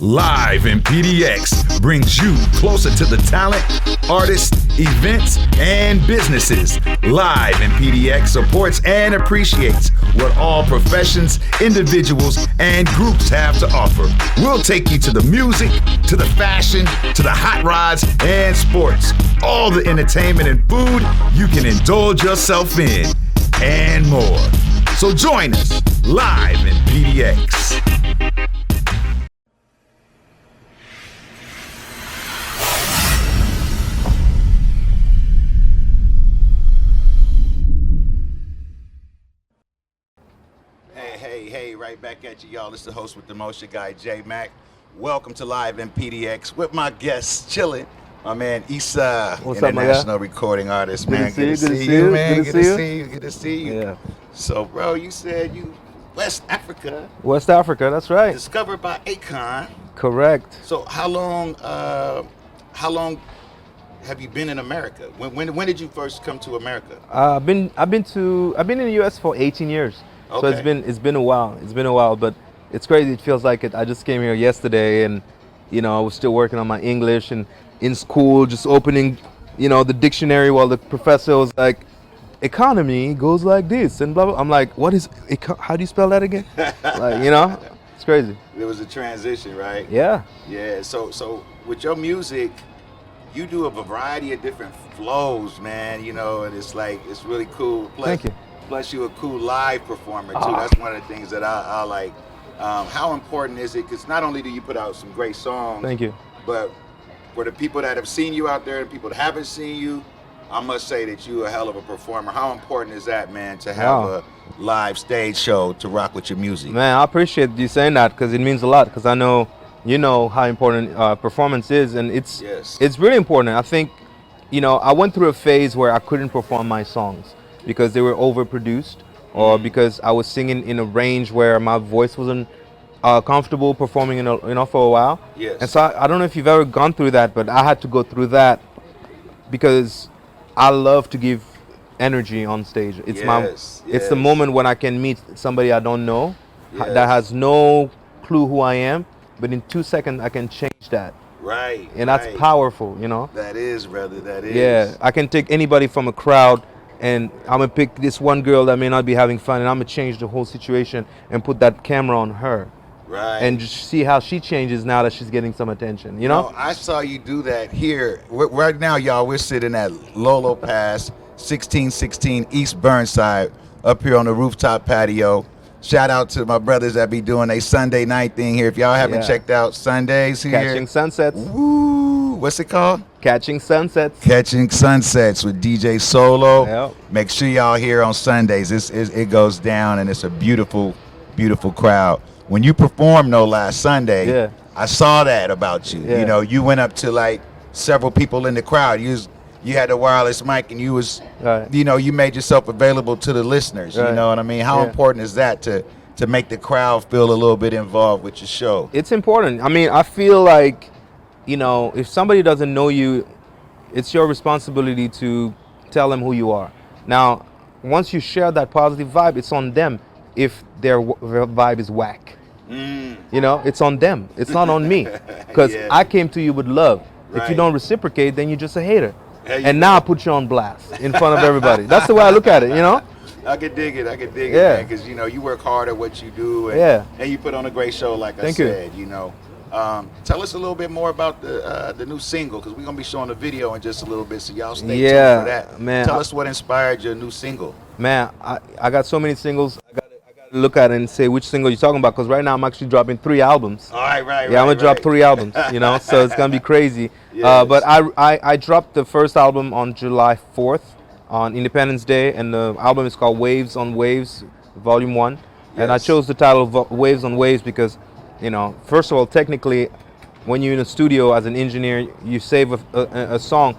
Live in PDX brings you closer to the talent, artists, events, and businesses. Live in PDX supports and appreciates what all professions, individuals, and groups have to offer. We'll take you to the music, to the fashion, to the hot rods and sports. All the entertainment and food you can indulge yourself in, and more. So join us live in PDX. Hey, right back at you, y'all. This is the host with the most, your guy, J Mac. Welcome to Live in PDX with my guests chilling. My man, Issa, international recording artist, man. Good to see you, man. Good to see you. Yeah. So, bro, you said you West Africa. West Africa, that's right. Discovered by Akon. Correct. So, how long have you been in America? When did you first come to America? I've been in the US for 18 years. Okay. So it's been a while. It's been a while, but it's crazy. It feels like it. I just came here yesterday, and I was still working on my English and in school, just opening, the dictionary while the professor was like, economy goes like this and blah blah. I'm like, what is? How do you spell that again? Like, it's crazy. There was a transition, right? Yeah. Yeah. So with your music, you do a variety of different flows, man. And it's really cool. Thank you. Plus, you're a cool live performer too. That's one of the things that I like. How important is it? Because not only do you put out some great songs, thank you, but for the people that have seen you out there and people that haven't seen you, I must say that you're a hell of a performer. How important is that, man, to have a live stage show to rock with your music? Man, I appreciate you saying that because it means a lot. Because I know how important performance is, and it's really important. I think, I went through a phase where I couldn't perform my songs because they were overproduced, or because I was singing in a range where my voice wasn't comfortable performing for a while. Yes. And so I don't know if you've ever gone through that, but I had to go through that because I love to give energy on stage. It's it's the moment when I can meet somebody I don't know that has no clue who I am, but in 2 seconds I can change that. Right. And that's powerful, That is, brother. That is. Yeah, I can take anybody from a crowd, and I'm gonna pick this one girl that may not be having fun, and I'm gonna change the whole situation and put that camera on her. Right. And just see how she changes now that she's getting some attention, No, I saw you do that here. Right now, y'all, we're sitting at Lolo Pass, 1616 East Burnside, up here on the rooftop patio. Shout out to my brothers that be doing a Sunday night thing here. If y'all haven't checked out Sundays here. Catching Sunsets. Woo! What's it called? Catching Sunsets. Catching Sunsets with DJ Solo. Yep. Make sure y'all here on Sundays. It goes down, and it's a beautiful, beautiful crowd. When you performed last Sunday, I saw that about you. Yeah. You went up to several people in the crowd. You had a wireless mic, and you was, you made yourself available to the listeners. Right. You know what I mean? How important is that to make the crowd feel a little bit involved with your show? It's important. I mean, I feel like, if somebody doesn't know you, it's your responsibility to tell them who you are. Now, once you share that positive vibe, it's on them if their vibe is whack. It's on them. It's not on me. Because I came to you with love. Right. If you don't reciprocate, then you're just a hater. And now I put you on blast in front of everybody. That's the way I look at it, I could dig it, man, because you work hard at what you do, and you put on a great show, like I said. Tell us a little bit more about the new single, because we're gonna be showing a video in just a little bit, so y'all stay tuned for that. Man, tell us what inspired your new single. Man, I got so many singles. I got to look at it and say which single you're talking about, because right now I'm actually dropping 3 albums. All right. Yeah, I'm gonna drop 3 albums. So it's gonna be crazy. Yes. But I dropped the first album on July 4th on Independence Day, and the album is called Waves on Waves, Volume 1. Yes. And I chose the title of Waves on Waves because, first of all, technically, when you're in a studio as an engineer, you save a song.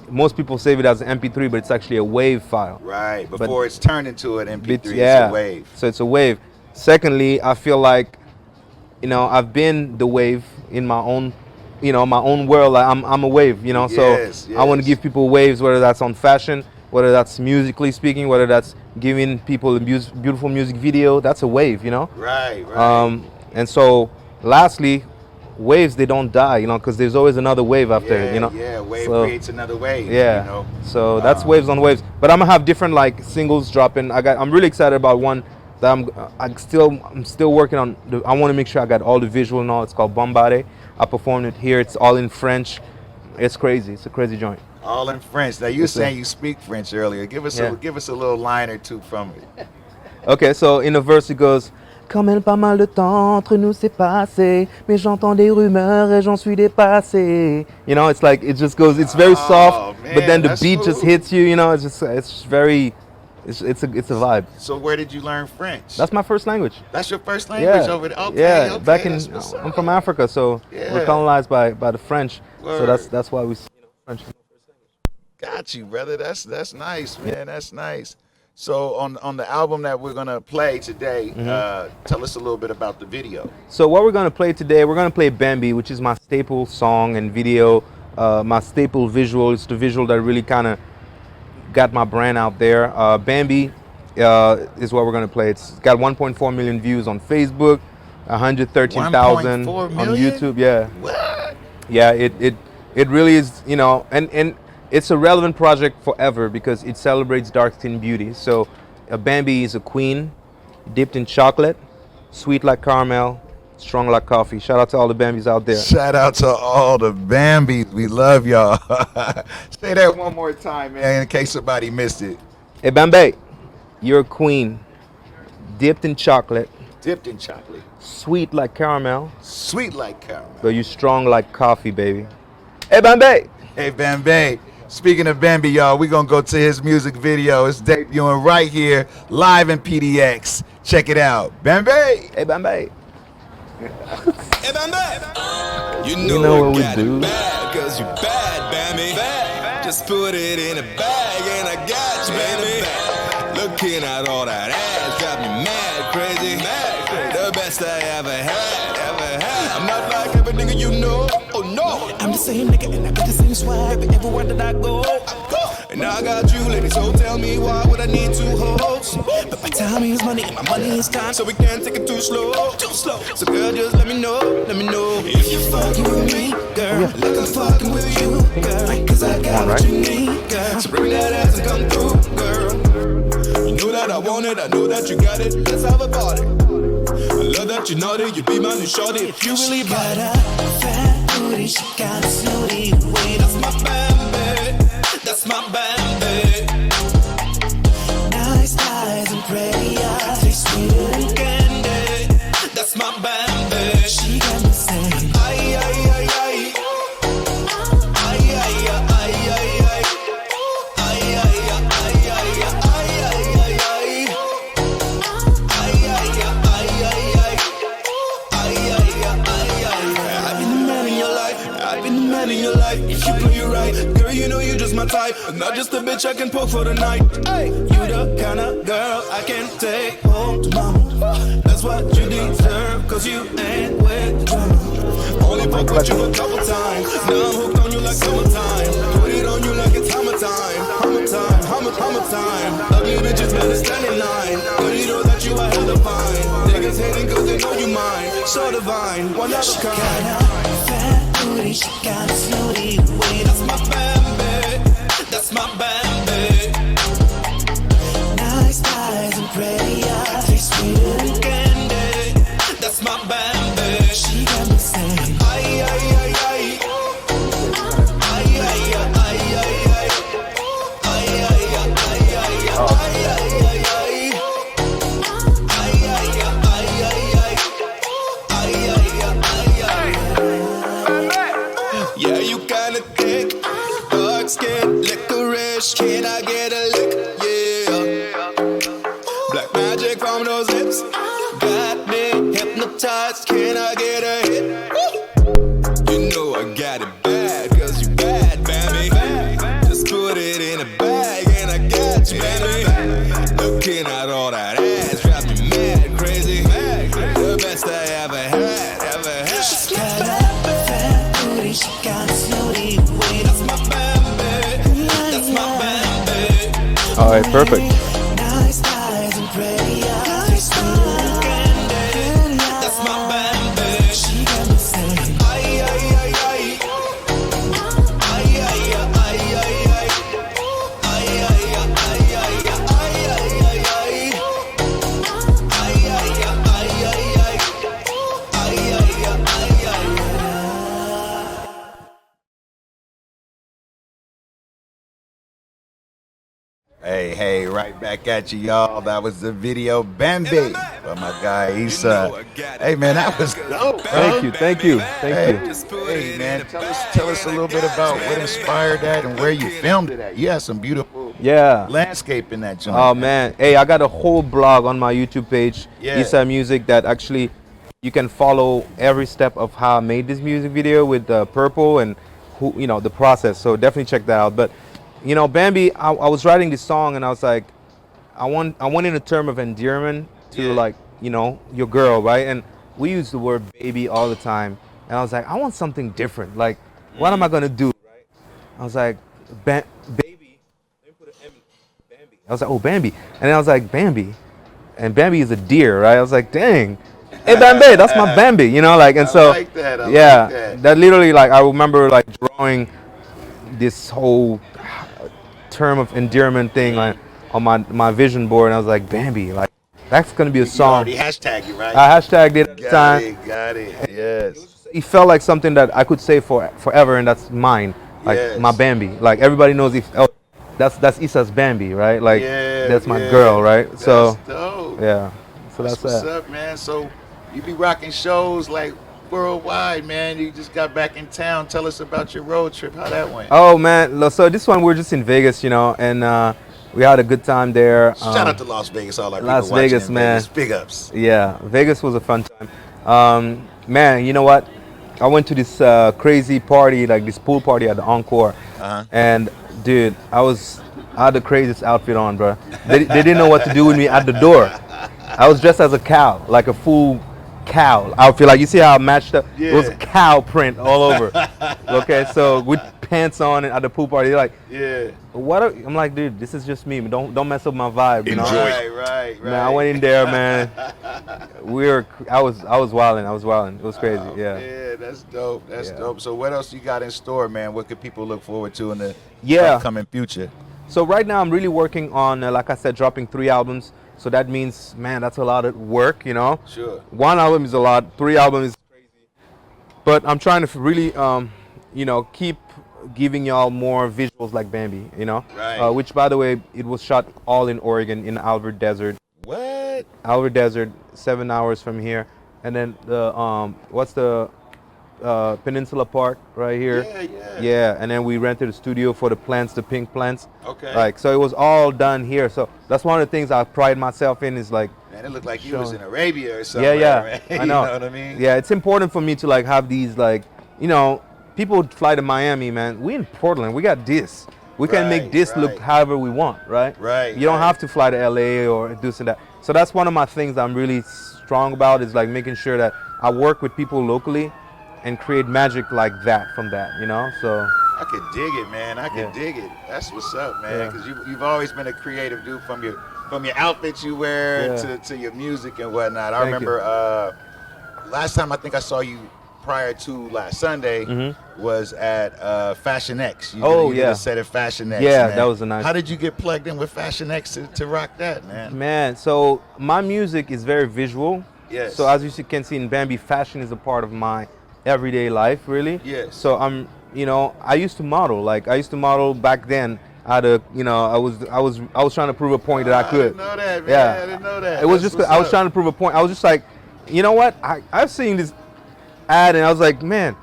Most people save it as an MP3, but it's actually a wave file. Right, before it's turned into an MP3, it's a wave. So it's a wave. Secondly, I feel like, I've been the wave in my own, my own world. I'm a wave, so I want to give people waves, whether that's on fashion, whether that's musically speaking, whether that's giving people a beautiful music video. That's a wave, you know. Right. And so, lastly, waves, they don't die, you know, because there's always another wave after it, you know. Yeah, wave So, creates another wave. yeah. You know. So that's waves on waves. But I'm gonna have different like singles dropping. I'm really excited about one that I'm still working on. I want to make sure I got all the visual and all. It's called Bombade. I performed it here. It's all in French. It's crazy. It's a crazy joint. All in French. Now you were saying you speak French earlier. Give us a little line or two from it. Okay, so in the verse it goes. Quand même pas mal de temps entre nous s'est passé, mais j'entends des rumeurs et j'en suis dépassé. You know, it's like it just goes. It's very soft, man, but then the beat smooth. just hits you. You know, it's just very. It's a vibe. So where did you learn French? That's my first language. That's your first language over there. Okay, okay, back in I'm from Africa, so we're colonized by the French. Word. So that's why we French is my first language. Got you, brother. That's nice, man. That's nice. So on the album that we're gonna play today, tell us a little bit about the video. So what we're gonna play today, we're gonna play Bambi, which is my staple song and video, my staple visual. It's the visual that really kind of got my brand out there. Bambi is what we're gonna play. It's got 1.4 million views on Facebook, 113,000 on YouTube. Yeah. What? Yeah, it really is, you know, and it's a relevant project forever because it celebrates dark skin beauty. So Bambi is a queen, dipped in chocolate, sweet like caramel, strong like coffee. Shout out to all the Bambis out there. Shout out to all the Bambis. We love y'all. Say that one more time, man, in case somebody missed it. Hey Bambi, you're a queen, dipped in chocolate, sweet like caramel, but you're strong like coffee, baby. Hey Bambi. Hey Bambi. Speaking of Bambi, y'all, we're going to go to his music video. It's debuting right here, live in PDX. Check it out. Bambi! Hey, Bambi. Hey, Bambi! You know know what we got do. It bad, cause you bad, Bambi. Just put it in a bag and I got you, baby. Looking at all that ass got me mad crazy. The best I ever had. I'm not like every nigga you know. Oh no, I'm the same nigga and I got the same swag everywhere that I go. And I got you, lady, so tell me why would I need two hoes? But my time is money and my money is time, so we can't take it too slow. So girl, just let me know. If you're fucking with me, girl, like I'm fucking with you, girl. Cause I got what you need, girl. So bring that ass and come through, girl. You know that I want it, I know that you got it. Let's have a party. I love that you know that you be my new shorty. If you really got a fat booty, she got a snooty way. That's my Bambi, that's my Bambi. Nice eyes and pretty eyes, they sweeter than candy. That's my Bambi. She got me saying, ay, ay, ay, ay. Ay, ay, ay, ay, ay. Ay, ay, ay, ay, ay, ay, ay, ay, ay. I've been the man in your life. I've been the man in your life. If you play it right, girl, you know you're just my type. Not just a bitch I can poke for the night. Hey, you the kind of girl I can take home to mama. That's what you deserve, cause you ain't with the drama. Only fuck with you a couple times. Now I'm hooked on you like summertime. Put it on you like it's hammer time. Hammer time. Ugly bitches better stand in line. Girl, you know that you are hella fine. Niggas hating cause they know you mine. So divine, one of a kind. She got a fat booty, she got a snooty way. That's my Bambi, that's my Bambi. Nice eyes and pretty eyes, they sweeter than candy. That's my Bambi. She got me saying, ay, ay, ay, ay. Ay, ay, ay, ay, ay. Ay, ay, ay, ay, ay. Ay, ay, ay, ay. Ay, ay, ay, ay, ay. Yeah, you kinda thick, dark skin, licorice. Can I get a lick? Yeah. Black magic from those lips, got me hypnotized. Can I get a hit? You know I got it bad, cause you bad, baby. Just put it in a bag and I got you, baby. Looking at all that ass, drive me mad crazy. The best I ever had. She's got a fat booty, she got a snooty way. That's my Bambi, that's my Bambi. All right, perfect. Nice Hey, right back at you, y'all. That was the video Bambi by my guy Issa. Hey, man, that was dope, bro. Thank you. Hey, man, tell us a little bit about what inspired that and where you filmed it at. You had some beautiful landscape in that joint. Oh man, hey, I got a whole blog on my YouTube page, Issa Music, that actually you can follow every step of how I made this music video with Purple and who the process. So definitely check that out. But Bambi, I was writing this song and I was like, I wanted a term of endearment to like your girl, right? And we use the word baby all the time, and I was like, I want something different. Like, what am I gonna do? Right? I was like, baby. Let me put an M. Bambi. I was like, oh, Bambi, and then I was like, Bambi, and Bambi is a deer, right? I was like, dang. Hey Bambi, that's my Bambi, like, and so I like that. that literally, like, I remember like drawing this whole term of endearment thing like on my vision board, and I was like, Bambi, like that's gonna be a song. You already hashtagged it, right? I hashtagged it at the time. Got it. Yes. It felt like something that I could say forever, and that's mine, like my Bambi. Like everybody knows that's Issa's Bambi, right? Like that's my girl, right? That's so dope. so that's what's up, man. So you be rocking shows like worldwide, man. You just got back in town. Tell us about your road trip. How that went? Oh man, so this one we're just in Vegas, and we had a good time there. Shout out to Las Vegas, all our Las people Vegas, watching in man. Vegas. Big ups. Yeah, Vegas was a fun time. Man, you know what? I went to this crazy party, like this pool party at the Encore, and dude, I had the craziest outfit on, bro. They didn't know what to do with me at the door. I was dressed as a cow, like a full cow outfit. Like you see how I matched up? It was cow print all over. Okay, so with pants on and at the pool party, they're like, I'm like, dude, this is just me. Don't mess up my vibe, you know? Right. Man, I went in there, man. I was wilding. It was crazy. Yeah, that's dope. That's dope. So what else you got in store, man? What could people look forward to in the upcoming future? So right now I'm really working on, like I said, dropping 3 albums. So that means, man, that's a lot of work, Sure. 1 album is a lot, 3 albums is crazy. But I'm trying to really, keep giving y'all more visuals like Bambi, Right. Which, by the way, it was shot all in Oregon in Albert Desert. What? Albert Desert, 7 hours from here. And then the Peninsula Park right here. Yeah, and then we rented a studio for the plants, the pink plants. Okay. Like, so it was all done here. So that's one of the things I pride myself in is like. Man, it looked like you was in Arabia or something. Yeah. Right? I know. You know what I mean? Yeah, it's important for me to like have these like, people fly to Miami, man. We in Portland, we got this. We can make this look however we want, right? Right. You don't have to fly to LA or this and that. So that's one of my things I'm really strong about is like making sure that I work with people locally and create magic like that from that, So I could dig it, man. I could dig it. That's what's up, man. Because you've always been a creative dude from your outfits you wear to your music and whatnot. I remember last time I think I saw you prior to last Sunday was at Fashion X. You did a set at Fashion X. Yeah, man. that was a nice. How did you get plugged in with Fashion X to rock that, man? Man, so my music is very visual. Yes. So as you can see in Bambi, fashion is a part of my everyday life, really. Yes. So I used to model. Like I used to model back then. I was trying to prove a point that I could. I didn't know that, man. I didn't know that. It was just I was trying to prove a point. I was just like, you know what? I've seen this ad and I was like, man,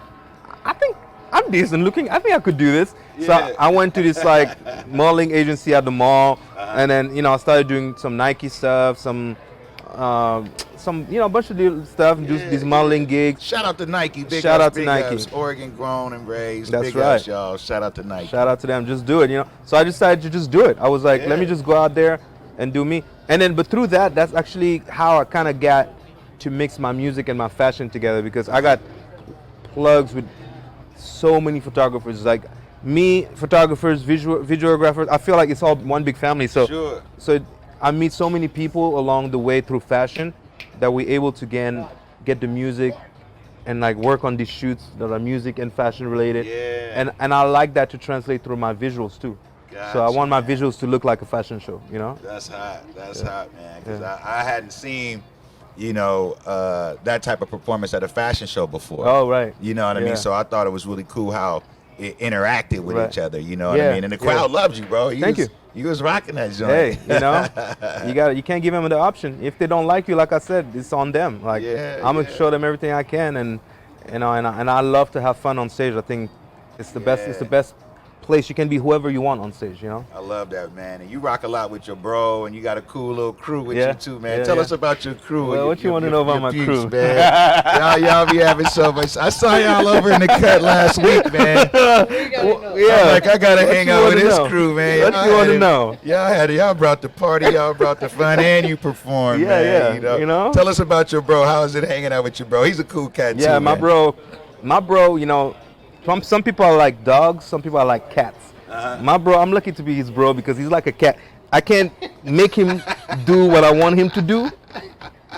I think I'm decent looking. I think I could do this. So I went to this like modeling agency at the mall, and then I started doing some Nike stuff, some a bunch of stuff, these modeling gigs. Shout out to Nike. Shout out to Nike. Ups. Oregon grown and raised. That's big right, ups, y'all. Shout out to Nike. Shout out to them. Just do it, So I decided to just do it. I was like, let me just go out there and do me. And then, but through that's actually how I kind of got to mix my music and my fashion together, because I got plugs with so many photographers, like me, photographers, videographers. I feel like it's all one big family. So I meet so many people along the way through fashion that we're able to get the music and like work on these shoots that are music and fashion related. And I like that to translate through my visuals too. Gotcha, so I want my visuals to look like a fashion show, That's hot. That's hot, man. Because I hadn't seen, that type of performance at a fashion show before. Oh, right. You know what I mean? So I thought it was really cool how interacted with Right. each other. You know what Yeah, I mean? And the crowd loves you, bro. Thank you. You was rocking that joint. Hey, you can't give them the option. If they don't like you, like I said, it's on them. Like I'm gonna show them everything I can, and I love to have fun on stage. I think it's the best. It's the best place you can be whoever you want on stage. I love that, man. And you rock a lot with your bro, and you got a cool little crew with you too, man. Yeah, Tell us about your crew. Well, what you want to know about my peeps, crew, man? y'all be having so much. I saw y'all over in the cut last week, man. I'm like, I gotta hang out with this crew, man. What you want to know? Y'all brought the party, y'all brought the fun, and you performed, man. You know? Tell us about your bro. How is it hanging out with your bro? He's a cool cat too. Yeah, my man. bro. You know, some people are like dogs, some people are like cats. My bro, I'm lucky to be his bro because he's like a cat. I can't make him do what I want him to do.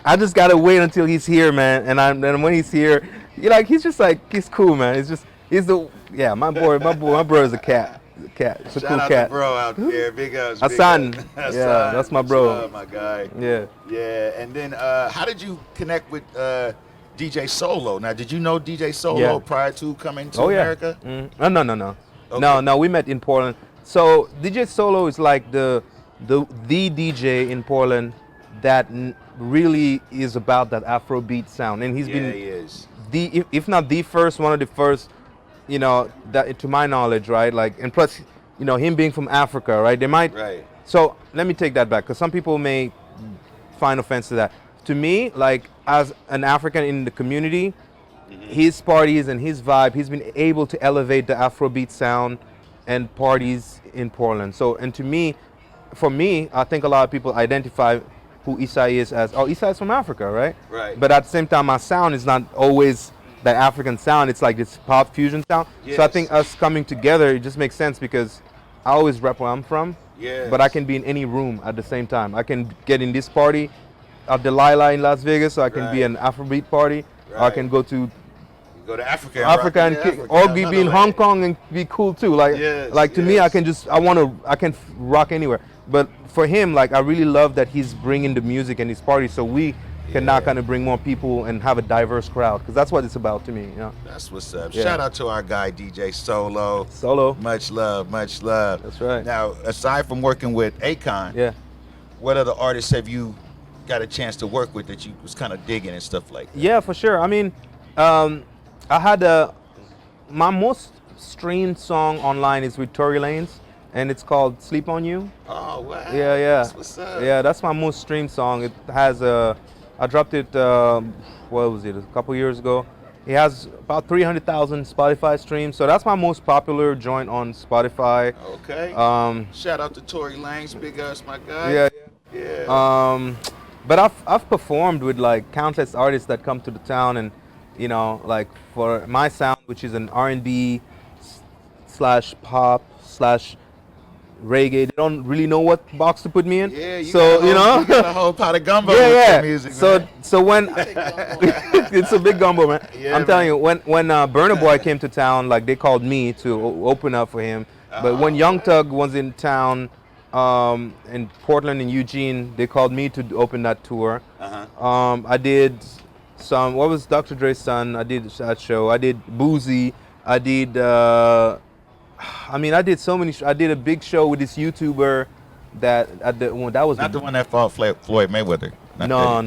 I just gotta wait until he's here, man. And when he's here, he's just like, he's cool, man. My bro is a cat. He's a cat. It's a cool cat. Shout out to bro out there, big ups. Hassan. Yeah, that's my bro. Love, my guy. Yeah. Yeah, and then how did you connect with DJ Solo? Now, did you know DJ Solo prior to coming to America? No. Okay. No, we met in Portland. So DJ Solo is like the DJ in Portland that really is about that Afrobeat sound, and he is if not the first, one of the first, that to my knowledge, right? Like, and plus, him being from Africa, right? They might. Right. So let me take that back, because some people may find offense to that. To me, like, as an African in the community, his parties and his vibe, he's been able to elevate the Afrobeat sound and parties in Portland. So, and for me, I think a lot of people identify who Isai is as, Isai is from Africa, right? Right. But at the same time, my sound is not always that African sound. It's like this pop fusion sound. Yes. So I think us coming together, it just makes sense because I always rep where I'm from. Yes. But I can be in any room at the same time. I can get in this party at Delilah in Las Vegas, so I can be an Afrobeat party. Or I can go to Africa and or be in Hong Kong and be cool too. To me, I can rock anywhere. But for him, like, I really love that he's bringing the music and his party, so we can now kind of bring more people and have a diverse crowd, because that's what it's about to me. That's what's up. Shout out to our guy DJ Solo. Much love. That's right. Now, aside from working with Akon, what other artists have you got a chance to work with that you was kind of digging and stuff like that? Yeah, for sure. I mean, I had my most streamed song online is with Tory Lanez, and it's called "Sleep on You." Oh wow! Yeah. That's what's up. Yeah, that's my most streamed song. It has I dropped it. What was it? A couple years ago. It has about 300,000 Spotify streams, so that's my most popular joint on Spotify. Okay. Shout out to Tory Lanez, big ups, my guy. Yeah. But I've performed with like countless artists that come to the town, and like for my sound, which is an R&B / pop / reggae, they don't really know what box to put me in. Yeah, you got a whole pot of gumbo with your music, man. So when it's a big gumbo, man. Yeah, I'm telling you, when Burna Boy came to town, like, they called me to open up for him. But when Young Thug was in town, in Portland and Eugene, they called me to open that tour. I did what was Dr. Dre's son? I did that show. I did Boozy. I did I did so many. I did a big show with this YouTuber that was not the one that fought Floyd Mayweather. No.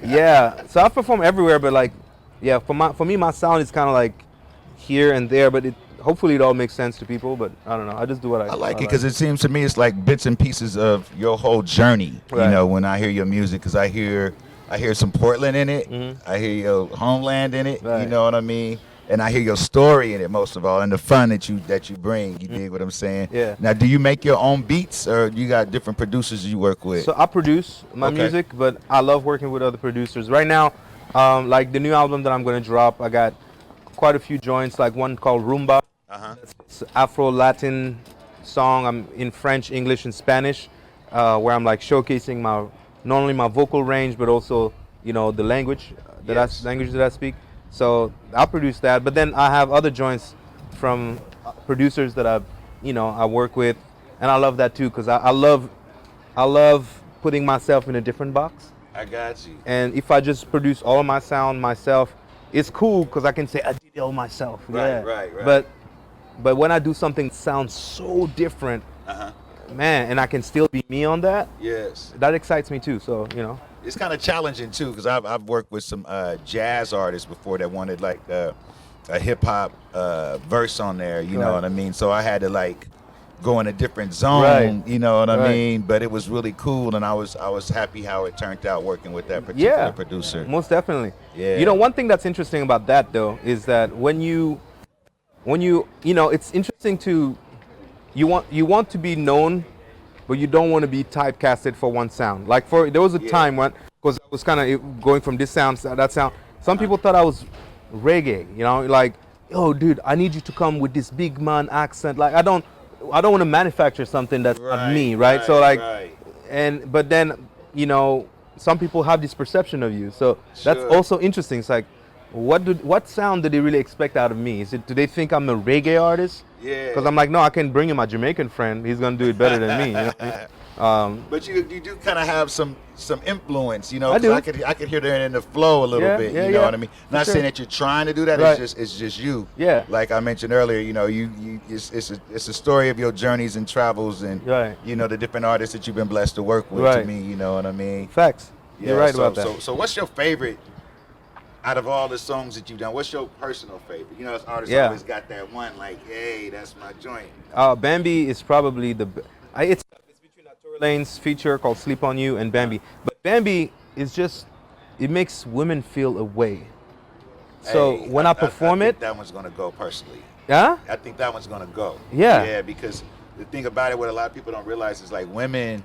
Yeah. So I perform everywhere, but like, for me, my sound is kind of like here and there, but hopefully it all makes sense to people. But I don't know. I just do what I like it because it seems to me it's like bits and pieces of your whole journey. Right. When I hear your music, because I hear some Portland in it. Mm-hmm. I hear your homeland in it. Right. You know what I mean? And I hear your story in it most of all, and the fun that you bring. You dig what I'm saying? Yeah. Now, do you make your own beats, or you got different producers you work with? So I produce my music, but I love working with other producers. Right now, like the new album that I'm going to drop, I got quite a few joints, like one called Rumba. It's Afro-Latin song. I'm in French, English, and Spanish, where I'm like showcasing not only my vocal range, but also, the language that I speak. So I produce that, but then I have other joints from producers that I work with, and I love that too, because I love putting myself in a different box. I got you. And if I just produce all of my sound myself, it's cool because I can say I did it all myself. Right, right. But when I do something that sounds so different, man, and I can still be me on that. Yes. That excites me too. So It's kind of challenging too, because I've worked with some jazz artists before that wanted like a hip hop verse on there. You know what I mean? So I had to like go in a different zone. Right. You know what I mean? But it was really cool, and I was happy how it turned out working with that particular producer. Most definitely. Yeah. One thing that's interesting about that though is that when you it's interesting to you want to be known, but you don't want to be typecasted for one sound. Like there was a time when, because I was kind of going from this sound to that sound. Some people thought I was reggae. Like, oh dude, I need you to come with this big man accent. Like I don't want to manufacture something that's not me, right? So like, but then some people have this perception of you. So that's also interesting. It's like, what sound do they really expect out of me? Do they think I'm a reggae artist? Yeah. Because I'm like, no, I can bring you my Jamaican friend. He's gonna do it better than me. But you do kind of have some influence, I do. I could hear that in the flow a little bit. You know what I mean? Not saying that you're trying to do that. Right. It's just you. Yeah. Like I mentioned earlier, it's a story of your journeys and travels, and the different artists that you've been blessed to work with. To me, you know what I mean? Facts. Yeah, You're right about that. So what's your favorite out of all the songs that you've done? What's your personal favorite? This artist always got that one, like, hey, that's my joint. Bambi is probably it's between that Tory Lanez feature called Sleep on You and Bambi. But Bambi is just, it makes women feel away. So when I perform I think that one's gonna go personally. Yeah? I think that one's gonna go. Yeah. Yeah, because the thing about it, what a lot of people don't realize is like women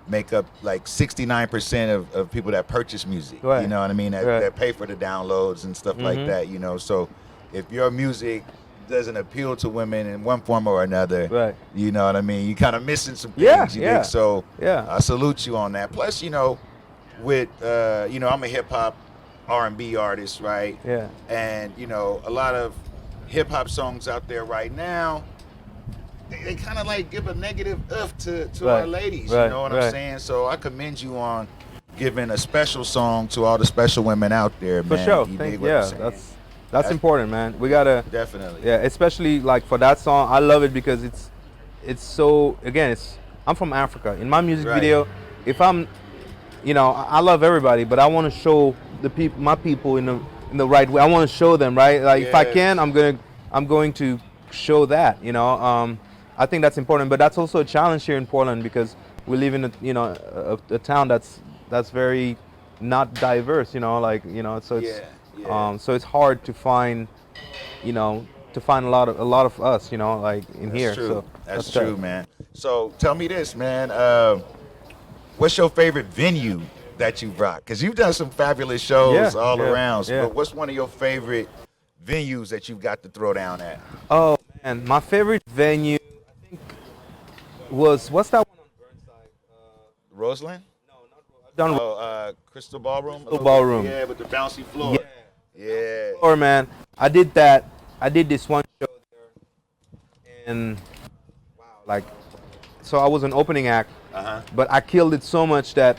make up like 69% of people that purchase music. Right. You know what I mean? That pay for the downloads and stuff like that. So if your music doesn't appeal to women in one form or another, you know what I mean? You kind of missing some things. You think? So I salute you on that. Plus, with I'm a hip hop R&B artist, right? Yeah. And a lot of hip hop songs out there right now, they kind of like give a negative to our ladies, you know what I'm saying? So I commend you on giving a special song to all the special women out there, man. For sure. That's important, man. We gotta definitely. Yeah, especially like for that song, I love it because it's so, again, I'm from Africa. In my music video, if I'm, I love everybody, but I want to show my people in the right way. I want to show them, right? Like if I can, I'm going to show that, I think that's important, but that's also a challenge here in Portland because we live in a town that's very not diverse, so it's so it's hard to find a lot of us, like in here. True. So that's true, man. So tell me this, man. What's your favorite venue that you've rocked? Because you've done some fabulous shows all around. So but what's one of your favorite venues that you've got to throw down at? Oh man, my favorite venue what's that one on Burnside? Roseland? No, not Roseland. Crystal Ballroom? Crystal Ballroom. Yeah, with the bouncy floor. Yeah. Or man, I did that. I did this one show there, and so I was an opening act, but I killed it so much that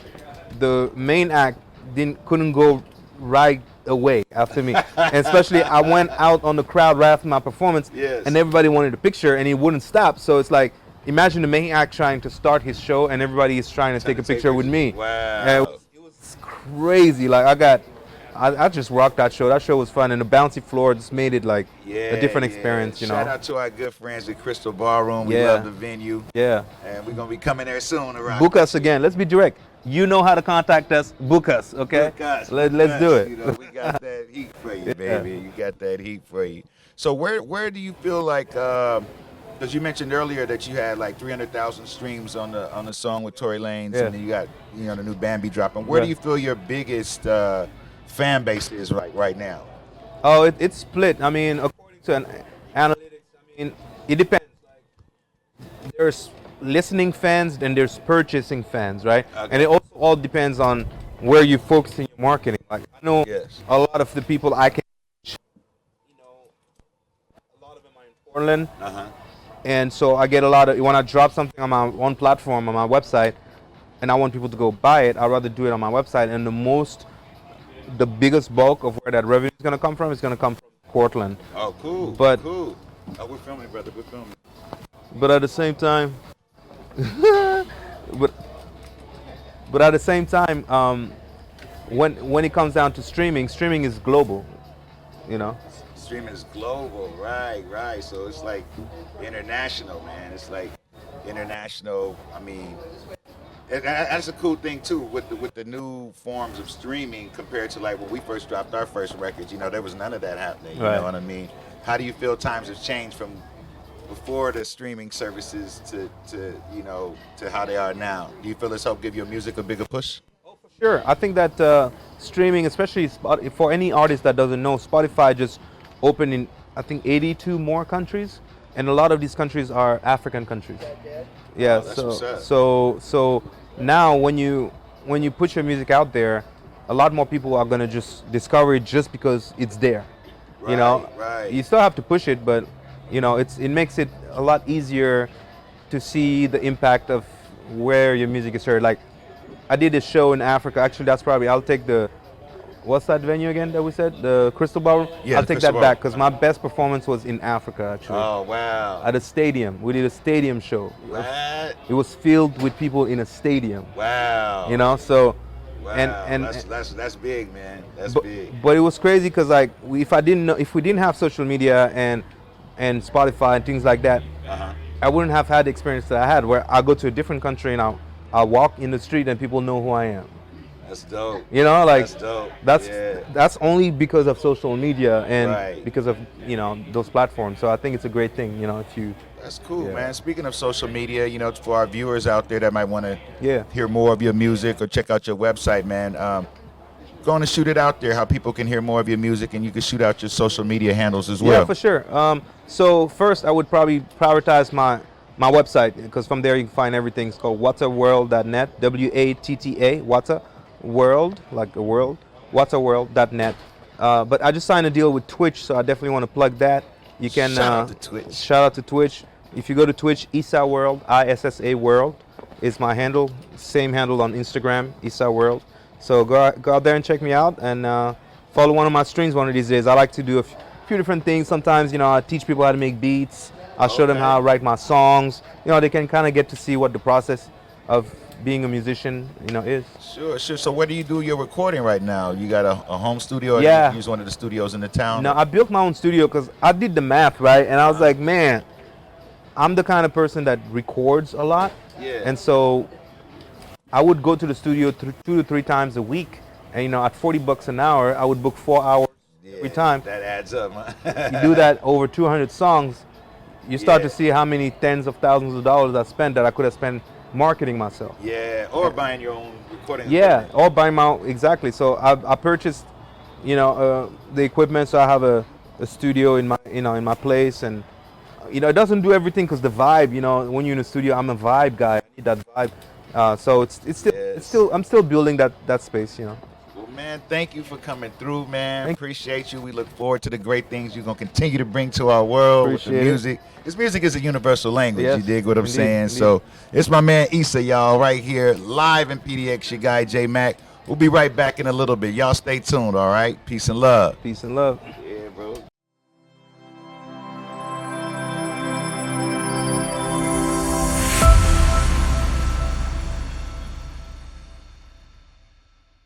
the main act couldn't go right away after me. And especially I went out on the crowd right after my performance, and everybody wanted a picture, and he wouldn't stop. So it's like, imagine the main act trying to start his show, and everybody is trying to take a picture with me. Wow. And it was crazy. Like I just rocked that show. That show was fun, and the bouncy floor just made it like a different experience. Shout out to our good friends at Crystal Ballroom. We love the venue. Yeah. And we're gonna be coming there soon. Book us again. Let's be direct. You know how to contact us. Book us, okay? Book us. Let's do it. We got that heat for you, baby. You got that heat for you. So where do you feel like? Because you mentioned earlier that you had like 300,000 streams on the song with Tory Lanez, and then you got the new Bambi dropping. Where do you feel your biggest fan base is right now? Oh, it's split. I mean, according to analytics, it depends. Like, there's listening fans, then there's purchasing fans, right? Okay. And it also all depends on where you focus in your marketing. Like I know a lot of the people I can, a lot of them are in Portland. And so I get a lot of, when I drop something on my one platform, on my website, and I want people to go buy it, I'd rather do it on my website. And the most the biggest bulk of where that revenue is going to come from is going to come from Portland. Oh, cool. But- cool. Oh, we're filming, brother. We're filming. But at the same time, but at the same time, when it comes down to streaming is global, you know. Streaming is global, right. So it's like international, man. It's like international. I mean, that's a cool thing too with the new forms of streaming compared to like when we first dropped our first records. You know, there was none of that happening. You Right. know what I mean? How do you feel times have changed from before the streaming services to you know to how they are now? Do you feel this helped give your music a bigger push? Sure, I think that streaming, especially for any artist that doesn't know, Spotify just opened in I think 82 more countries, and a lot of these countries are African countries. Yeah, Oh, that's what's up. so now when you put your music out there, a lot more people are gonna just discover it just because it's there. You know, Right. you still have to push it, but you know, it makes it a lot easier to see the impact of where your music is heard. Like, I did a show in Africa. Actually, that's probably I'll take the what's that venue again that we said? The Crystal Ballroom? Yeah, I'll the take Crystal that back Ballroom. because my best performance was in Africa actually. Oh wow. At a stadium. We did a stadium show. What? It was filled with people in a stadium. Wow. You know, so Wow. and that's big, man. That's but, big. but it was crazy because like if we didn't have social media and Spotify and things like that, Uh-huh. I wouldn't have had the experience that I had where I go to a different country and I'll walk in the street and people know who I am. That's dope. You know, like That's dope. that's Yeah. that's only because of social media and Right. because of those platforms. So I think it's a great thing. You know, if you That's cool, Yeah. man. Speaking of social media, you know, for our viewers out there that might want to Yeah. hear more of your music or check out your website, man, go on and shoot it out there how people can hear more of your music, and you can shoot out your social media handles as well. Yeah, for sure. So first, I would probably prioritize my website because from there you can find everything. It's called wattaworld.net. WATTA Watta World, like a world. wattaworld.net. But I just signed a deal with Twitch, so I definitely want to plug that. You can Shout out to Twitch. Shout out to Twitch. If you go to Twitch, Issa World, ISSA World is my handle. Same handle on Instagram, Issa World. So go out there and check me out and follow one of my streams one of these days. I like to do a few different things. Sometimes, I teach people how to make beats. I show them Okay. how I write my songs. They can kind of get to see what the process of being a musician, is. Sure. So where do you do your recording right now? You got a home studio, or Yeah. you use one of the studios in the town? Now, I built my own studio because I did the math, right? And I was like, man, I'm the kind of person that records a lot. Yeah. And so I would go to the studio 2 to 3 times a week. And, at $40 an hour, I would book 4 hours every time. That adds up, huh? You do that over 200 songs, you start Yeah. to see how many tens of thousands of dollars I spent that I could have spent marketing myself. Yeah, or buying your own recording Yeah, equipment. or buy my own, exactly. So I purchased, the equipment. So I have a studio in my place, and it doesn't do everything because the vibe. When you're in a studio, I'm a vibe guy. I need that vibe. So it's still I'm still building that space. Well, man, thank you for coming through, man. Appreciate you. We look forward to the great things you're going to continue to bring to our world with Appreciate the it. music. This music is a universal language. Yes, You dig what I'm indeed, saying? indeed. So it's my man Issa, y'all, right here, live in PDX, your guy J Mac. We'll be right back in a little bit. Y'all stay tuned, all right? Peace and love. Peace and love.